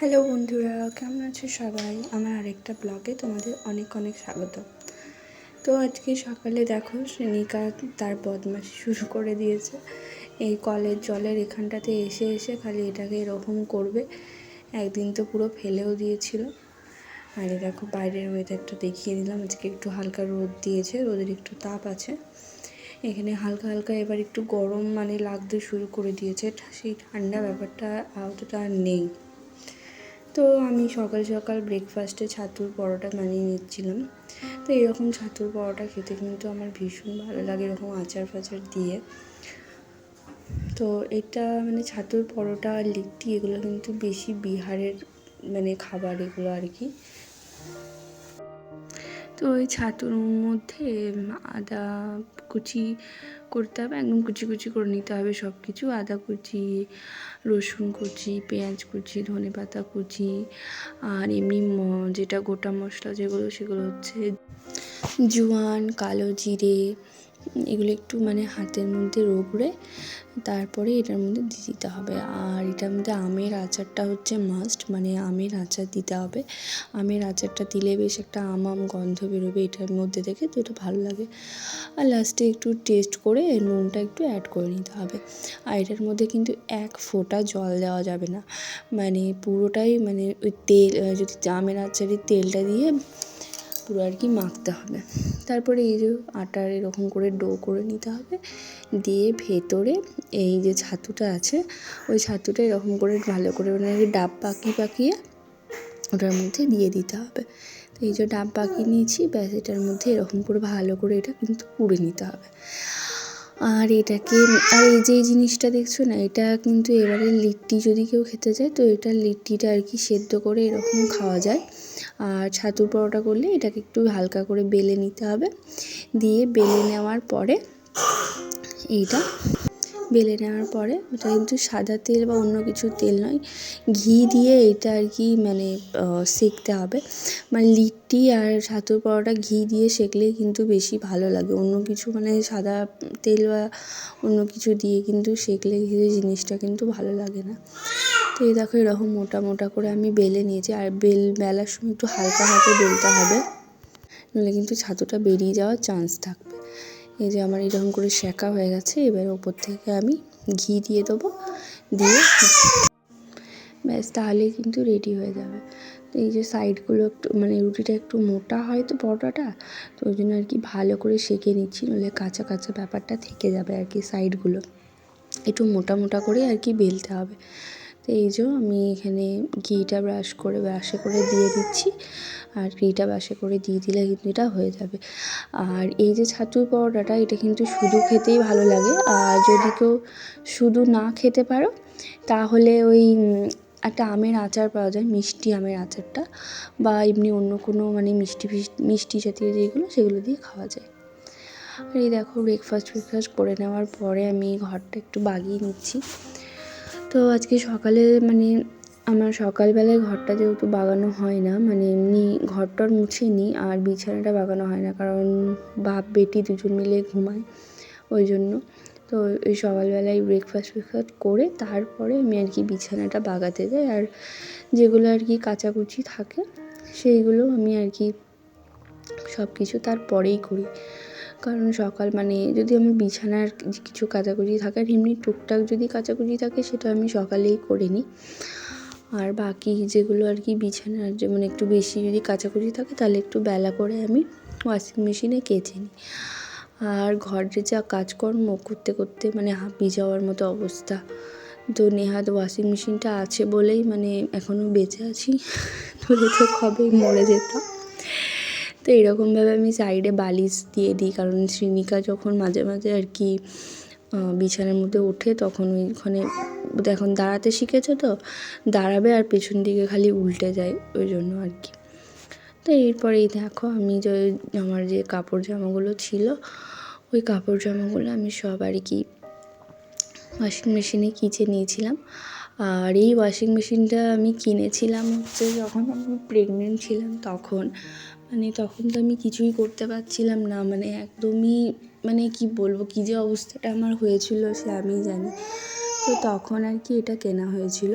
Hello বন্ধুরা, কেমন আছো সবাই? আমার আরেকটা ব্লগে তোমাদের অনেক অনেক স্বাগত। তো আজকে সকালে দেখো শ্রেণিকা তার বদমাশি শুরু করে দিয়েছে। এই কলের জলের এখানটাতে এসে এসে খালি এটাকে এরকম করবে। একদিন তো পুরো ফেলেও দিয়েছিল। আর দেখো বাইরের ওয়েদারটা দেখিয়ে দিলাম। আজকে একটু হালকা রোদ দিয়েছে, রোদের একটু তাপ আছে। এখানে হালকা হালকা এবার একটু গরম লাগতে শুরু করে দিয়েছে। সেই ঠান্ডা ব্যাপারটা অতটা আর নেই। তো আমি সকাল সকাল ব্রেকফাস্টে ছাতুর পরোটা বানিয়ে নিচ্ছিলাম। তো এরকম ছাতুর পরোটা খেতে কিন্তু আমার ভীষণ ভালো লাগে, এরকম আচার ফাচার দিয়ে। তো এটা ছাতুর পরোটা আর লিট্টি এগুলো কিন্তু বেশি বিহারের খাবার এগুলো আর কি। তো ওই ছাতুর মধ্যে আদা কুচি করতে হবে, একদম কুচি কুচি করে নিতে হবে সব কিছু। আদা কুচি, রসুন কুচি, পেঁয়াজ কুচি, ধনেপাতা কুচি, আর এমনি যেটা গোটা মশলা যেগুলো সেগুলো হচ্ছে জোয়ান, কালো জিরে, এগুলো একটু হাতের মধ্যে রগড়ে তারপরে এটার মধ্যে দিয়ে দিতে হবে। আর এটার মধ্যে আমের আচারটা হচ্ছে মাস্ট, আমের আচার দিতে হবে। আমের আচারটা দিলে বেশ একটা আম গন্ধ বেরোবে এটার মধ্যে থেকে, তো এটা ভালো লাগে। আর লাস্টে একটু টেস্ট করে নুনটা একটু অ্যাড করে নিতে হবে। আর এটার মধ্যে কিন্তু এক ফোঁটা জল দেওয়া যাবে না, পুরোটাই ওই তেল, যদি আমের আচারের তেলটা দিয়ে পুরো আর কি মাখতে হবে। তারপরে এই যে আটার এরকম করে ডো করে নিতে হবে, দিয়ে ভেতরে এই যে ছাতুটা আছে ওই ছাতুটা এরকম করে ভালো করে ডাব পাকিয়ে ওটার মধ্যে দিয়ে দিতে হবে। তো এই যে ডাব পাকিয়ে নিয়েছি, ব্যাস এটার মধ্যে এরকম করে ভালো করে এটা কিন্তু পুড়ে নিতে হবে। আর এটাকে এই যে এই জিনিসটা দেখছো না, এটা কিন্তু এবারে লিট্টি যদি কেউ খেতে চায় তো এটা লিট্টিটা আর কি সেদ্ধ করে এরকম খাওয়া যায়। আর ছাতুর পরোটা করলে এটাকে একটু হালকা করে বেলে নিতে হবে, দিয়ে বেলে নেওয়ার পরে এটা কিন্তু সাদা তেল বা অন্য কিছু তেল নয়, ঘি দিয়ে এটা আর কি সেঁকতে হবে। লিট্টি আর ছাতুর পরোটা ঘি দিয়ে সেঁকলেই কিন্তু বেশি ভালো লাগে। অন্য কিছু সাদা তেল বা অন্য কিছু দিয়ে কিন্তু সেঁকলে জিনিসটা কিন্তু ভালো লাগে না। তো এই দেখো এরকম মোটা মোটা করে আমি বেলে নিয়েছি। আর বেলার সময় একটু হালকা হাতে বেলতে হবে, নইলে কিন্তু ছাতুটা বেরিয়ে যাওয়ার চান্স থাকবে। এই যে আমার এরকম করে সেঁকা হয়ে গেছে, এবার ওপর থেকে আমি ঘি দিয়ে দেবো, দিয়ে ব্যাস তাহলেই কিন্তু রেডি হয়ে যাবে। তো এই যে সাইডগুলো একটু রুটিটা একটু মোটা হয় তো পরোটাটা, তো ওই জন্য আর কি ভালো করে সেঁকে নিচ্ছি, নইলে কাঁচা কাঁচা ব্যাপারটা থেকে যাবে আর কি। সাইডগুলো একটু মোটা মোটা করে আর কি বেলতে হবে। তো এই যে আমি এখানে ঘিটা ব্রাশে করে দিয়ে দিচ্ছি, আর ঘিটা ব্রাশে করে দিয়ে দিলে কিন্তু এটা হয়ে যাবে। আর এই যে ছাতুর পরোটাটা এটা কিন্তু শুধু খেতেই ভালো লাগে। আর যদি কেউ শুধু না খেতে পারো তাহলে ওই একটা আমের আচার পাওয়া যায়, মিষ্টি আমের আচারটা, বা এমনি অন্য কোনো মিষ্টি জাতীয় যেগুলো সেগুলো দিয়ে খাওয়া যায়। আর এই দেখো ব্রেকফাস্ট করে নেওয়ার পরে আমি ঘরটা একটু বাগিয়ে নিচ্ছি। তো আজকে সকালে আমার সকালবেলায় ঘরটা যেহেতু বাগানো হয় না, এমনি ঘরটার মুছে নিই, আর বিছানাটা বাগানো হয় না, কারণ বাপ বেটি দুজন মিলে ঘুমায় ওই জন্য। তো ওই সকালবেলায় ব্রেকফাস্ট করে তারপরে আমি আর কি বিছানাটা বাগাতে যাই। আর যেগুলো আর কি কাচাকুচি থাকে সেইগুলো আমি আর কি সব কিছু তারপরেই করি। কারণ সকাল যদি আমার বিছানার কিছু কাচাকুচি থাকে, আর এমনি টুকটাক যদি কাচাকুচি থাকে সেটা আমি সকালেই করে নিই। আর বাকি যেগুলো আর কি বিছানার যেমন একটু বেশি যদি কাচাকুচি থাকে তাহলে একটু বেলা করে আমি ওয়াশিং মেশিনে কেচে নিই। আর ঘরে যা কাজকর্ম করতে করতে হাঁপিয়ে যাওয়ার মতো অবস্থা। তো নেহাত ওয়াশিং মেশিনটা আছে বলেই এখনও বেঁচে আছি, নইলে তো কবেই মরে যেতাম। তো এরকমভাবে আমি সাইডে বালিশ দিয়ে দিই, কারণ শ্রীনিকা যখন মাঝে মাঝে আর কি বিছানার মধ্যে ওঠে তখন ওইখানে এখন দাঁড়াতে শিখেছে, তো দাঁড়াবে আর পেছন দিকে খালি উল্টে যায়, ওই জন্য আর কি। তো এরপরেই দেখো আমি আমার যে কাপড় জামাগুলো ছিল ওই কাপড় জামাগুলো আমি সব আর কি ওয়াশিং মেশিনে কেচে নিয়েছিলাম। আর এই ওয়াশিং মেশিনটা আমি কিনেছিলাম হচ্ছে যখন আমি প্রেগনেন্ট ছিলাম, তখন তখন তো আমি কিছুই করতে পারছিলাম না, একদমই কি বলবো, কী যে অবস্থাটা আমার হয়েছিল সে আমিই জানি। তো তখন আর কি এটা কেনা হয়েছিল।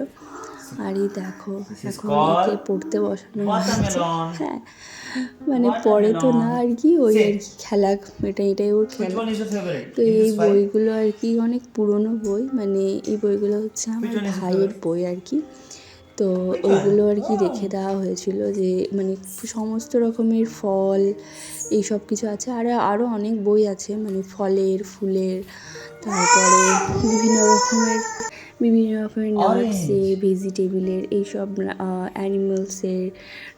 আর এই দেখো এখন একে পড়তে বসানো হয়েছে। হ্যাঁ, মানে পড়ে তো না আর কি, ওই আর কি খেলা, এটাই ওর খেলা। তো এই বইগুলো আর কি অনেক পুরনো বই, মানে এই বইগুলো হচ্ছে আমার ভাইয়ের বই আর কি। তো ওইগুলো আর কি রেখে দেওয়া হয়েছিল, যে মানে সমস্ত রকমের ফল এই সব কিছু আছে। আরও অনেক বই আছে, মানে ফলের, ফুলের, তারপরে বিভিন্ন রকমের নাটসের, ভেজিটেবিলের, এইসব অ্যানিমেলসের,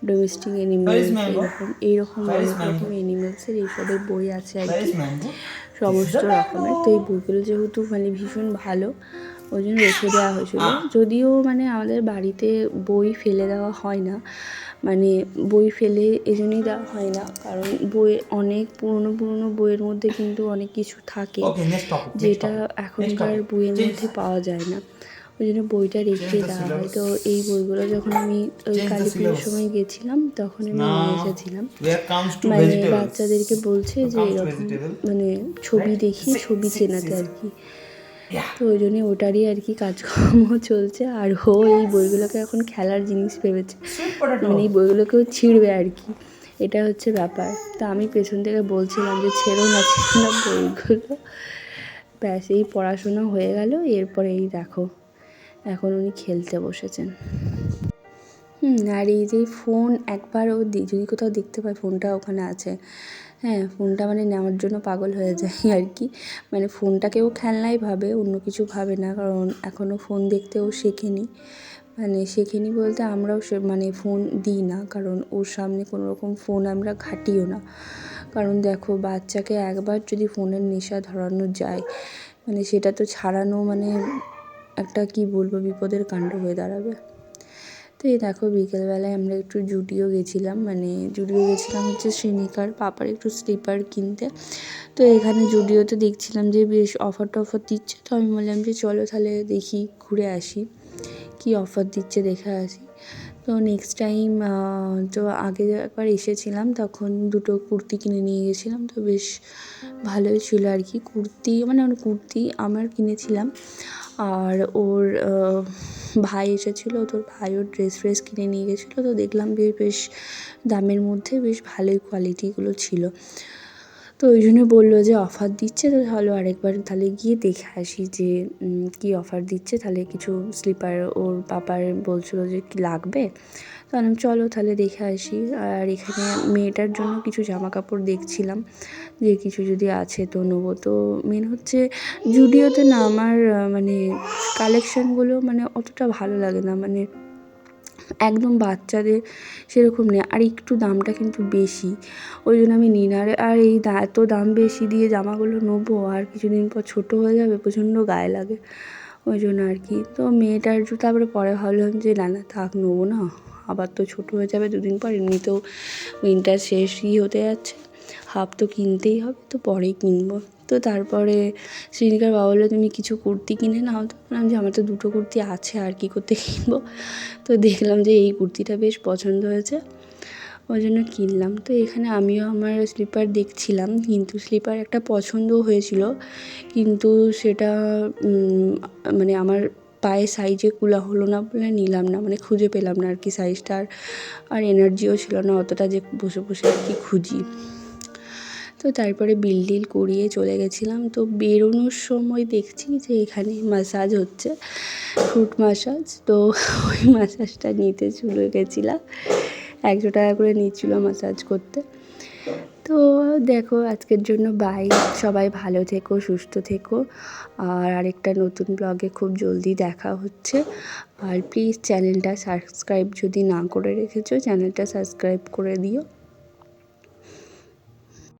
ডোমেস্টিক অ্যানিমেলস, এইরকম অনেক রকমের অ্যানিমেলসের এইসবের বই আছে আর কি, সমস্ত রকমের। তো এই বইগুলো যেহেতু মানে ভীষণ ভালো, ওই জন্য রেখে দেওয়া হয়েছিল। যদিও মানে আমাদের বাড়িতে বই ফেলে দেওয়া হয় না, মানে বই ফেলে এই জন্যই দেওয়া হয় না, কারণ বই অনেক পুরনো বইয়ের মধ্যে কিন্তু অনেক কিছু থাকে যেটা এখনকার বইয়ের মধ্যে পাওয়া যায় না, ওই জন্য বইটা রেখে দেওয়া হয়। তো এই বইগুলো যখন আমি ওই কালী পুজোর সময় গেছিলাম তখন আমি নিয়ে এসেছিলাম, মানে বাচ্চাদেরকে বলছে যে এরকম মানে ছবি দেখিয়ে ছবি চেনাতে আর কি। তো ওই জন্যই ওটারই আর কি কাজকর্ম চলছে। আর ও এই বইগুলোকে এখন খেলার জিনিস ভেবেছে, মানে এই বইগুলোকেও ছিঁড়বে আর কি, এটা হচ্ছে ব্যাপার। তো আমি পেছন থেকে বলছিলাম যে ছেড়ো না বইগুলো। ব্যাস, এই পড়াশোনা হয়ে গেল, এরপরে এই দেখো এখন উনি খেলতে বসেছেন। আর এই যে ফোন একবার ও যদি কোথাও দেখতে পায় ফোনটা ওখানে আছে, হ্যাঁ, ফোনটা মানে নেওয়ার জন্য পাগল হয়ে যায় আর কি। মানে ফোনটাকেও খেলনাই ভাবে, অন্য কিছু ভাবে না, কারণ এখনও ফোন দেখতেও শেখেনি। মানে শেখেনি বলতে আমরাও মানে ফোন দিই না, কারণ ওর সামনে কোনো রকম ফোন আমরা ঘাঁটিও না। কারণ দেখো, বাচ্চাকে একবার যদি ফোনের নেশা ধরানো যায়, মানে সেটা তো ছাড়ানো মানে একটা কি বলবো বিপদের কাণ্ড হয়ে দাঁড়াবে। তো এই দেখো বিকেলবেলায় আমরা একটু জুডিও গেছিলাম, মানে জুডিও গেছিলাম হচ্ছে শ্রীনিকার পাপার একটু স্লিপার কিনতে। তো এখানে জুডিওতে দেখছিলাম যে বেশ অফার টফার দিচ্ছে, তো আমি বললাম যে চলো তাহলে দেখি ঘুরে আসি, কি অফার দিচ্ছে দেখে আসি। তো নেক্সট টাইম তো আগে একবার এসেছিলাম, তখন দুটো কুর্তি কিনে নিয়ে গেছিলাম, তো বেশ ভালোই ছিল আর কি কুর্তি, মানে কুর্তি আমার কিনেছিলাম, আর ওর ভাই এসেছিলো, তোর ভাই ওর ড্রেস কিনে নিয়ে গেছিলো। তো দেখলাম বেশ দামের মধ্যে বেশ ভালোই কোয়ালিটিগুলো ছিল। তো ওই জন্য বললো যে অফার দিচ্ছে, তো চলো আরেকবার তাহলে গিয়ে দেখে আসি যে কী অফার দিচ্ছে, তাহলে কিছু স্লিপার ওর পাপার বলছিলো যে কি লাগবে, তো আমি চলো তাহলে দেখে আসি। আর এখানে মেয়েটার জন্য কিছু জামা কাপড় দেখছিলাম যে কিছু যদি আছে তো নেবো। তো মেন হচ্ছে জুডিওতে না আমার মানে কালেকশানগুলো মানে অতটা ভালো লাগে না, মানে একদম বাচ্চাদের সেরকম নেই, আর একটু দামটা কিন্তু বেশি, ওই জন্য আমি নিই না। আর এই এত দাম বেশি দিয়ে জামাগুলো নেবো আর কিছুদিন পর ছোটো হয়ে যাবে, প্রচণ্ড গায়ে লাগে, ওই জন্য আর কি। তো মেয়েটার তারপরে পরে ভাবলাম যে না থাক, নেবো না, আবার তো ছোটো হয়ে যাবে দুদিন পর, এমনিতেও উইন্টার শেষই হতে যাচ্ছে, হাফ তো কিনতেই হবে, তো পরেই কিনবো। তো তারপরে শ্রীনিকার বাবা বললো তুমি কিছু কুর্তি কিনে নাও, তো বললাম যে আমার তো দুটো কুর্তি আছে আর কি করতে কিনবো। তো দেখলাম যে এই কুর্তিটা বেশ পছন্দ হয়েছে, ওই জন্য কিনলাম। তো এখানে আমিও আমার স্লিপার দেখছিলাম, কিন্তু স্লিপার একটা পছন্দও হয়েছিল, কিন্তু সেটা মানে আমার পায়ে সাইজে কুলা হলো না বলে নিলাম না, মানে খুঁজে পেলাম না আর কি সাইজটা, আর এনার্জিও ছিল না অতটা যে বসে আর কি খুঁজি। তো তারপরে বিল করিয়ে চলে গেছিলাম। তো বেরোনোর সময় দেখছি যে এখানে ম্যাসাজ হচ্ছে, ফ্রুট ম্যাসাজ, তো ওই ম্যাসাজটা নিতে চলে গেছিলাম, 100 টাকা করে নিচ্ছিলো ম্যাসাজ করতে। তো দেখো আজকের জন্য বাই, সবাই ভালো থেকো, সুস্থ থেকো, আর আরেকটা নতুন ব্লগে খুব জলদি দেখা হচ্ছে। আর প্লিজ চ্যানেলটা সাবস্ক্রাইব যদি না করে রেখেছো, চ্যানেলটা সাবস্ক্রাইব করে দিও।